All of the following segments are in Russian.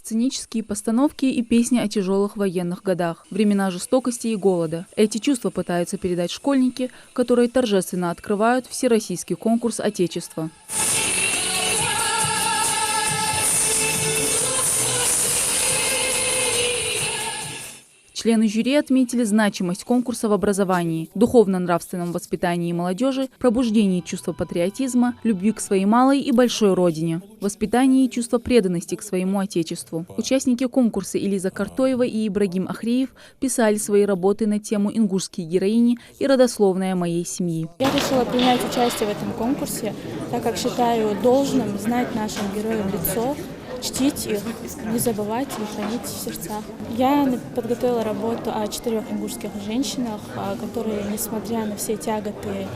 сценические постановки и песни о тяжелых военных годах, времена жестокости и голода. Эти чувства пытаются передать школьники, которые торжественно открывают всероссийский конкурс Отечества. Члены жюри отметили значимость конкурса в образовании, духовно-нравственном воспитании молодежи, пробуждении чувства патриотизма, любви к своей малой и большой родине, воспитании чувства преданности к своему Отечеству. Участники конкурса Элиза Картоева и Ибрагим Ахриев писали свои работы на тему «Ингушские героини» и «Родословная моей семьи». Я решила принять участие в этом конкурсе, так как считаю должным знать нашим героям лицо, чтить их, не забывать и хранить в сердцах. Я подготовила работу о 4 ингушских женщинах, которые, несмотря на все тяготы,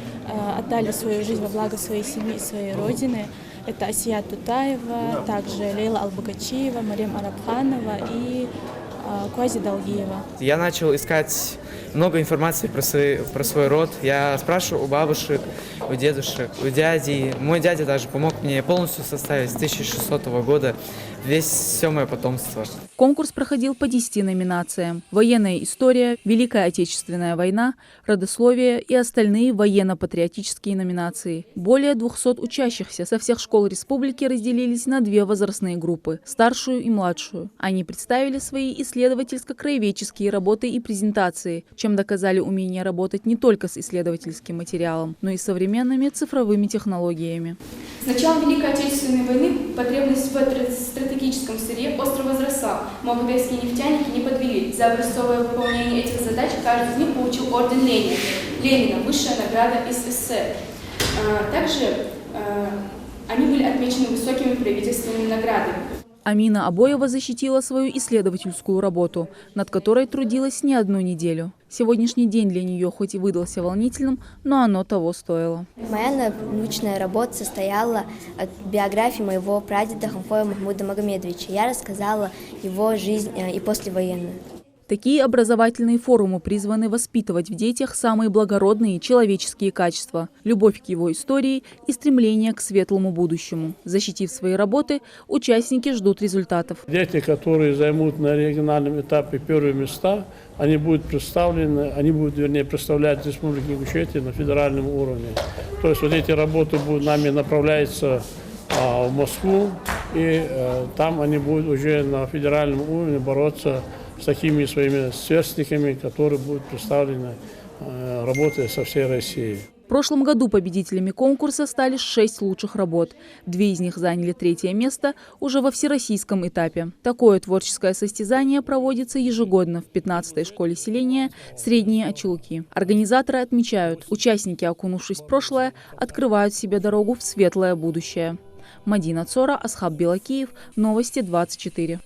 отдали свою жизнь во благо своей семьи и своей родины. Это Асия Тутаева, также Лейла Албагачиева, Марем Арабханова и Квази Долгиева. Я начал искать много информации про свой род. Я спрашивал у бабушек, у дедушек, у дяди. Мой дядя даже помог мне полностью составить с 1600 года все мое потомство. Конкурс проходил по 10 номинациям: военная история, Великая Отечественная война, родословие и остальные военно-патриотические номинации. Более 200 учащихся со всех школ республики разделились на 2 возрастные группы – старшую и младшую. Они представили свои исследовательско-краеведческие работы и презентации, чем доказали умение работать не только с исследовательским материалом, но и современными цифровыми технологиями. С началом Великой Отечественной войны потребность в стратегическом сырье остро возросла. Могилевские нефтяники не подвели. За образцовое выполнение этих задач каждый из них получил орден Ленина, высшая награда СССР. Также они были отмечены высокими правительственными наградами. Амина Абоева защитила свою исследовательскую работу, над которой трудилась не одну неделю. Сегодняшний день для нее хоть и выдался волнительным, но оно того стоило. Моя научная работа состояла от биографии моего прадеда Хамфоя Махмуда Магомедовича. Я рассказала его жизнь и послевоенную. Такие образовательные форумы призваны воспитывать в детях самые благородные человеческие качества, любовь к его истории и стремление к светлому будущему. Защитив свои работы, участники ждут результатов. Дети, которые займут на региональном этапе первые места, они будут представлять Республику Ингушетия на федеральном уровне. То есть вот эти работы будут нами направляться в Москву, и там они будут уже на федеральном уровне бороться с такими своими сверстниками, которые будут представлены работой со всей России. В прошлом году победителями конкурса стали 6 лучших работ. 2 из них заняли 3-е место уже во всероссийском этапе. Такое творческое состязание проводится ежегодно в 15-й школе селения «Средние Очелуки». Организаторы отмечают, участники, окунувшись в прошлое, открывают себе дорогу в светлое будущее. Мадина Цора, Асхаб Белакиев, Новости 24.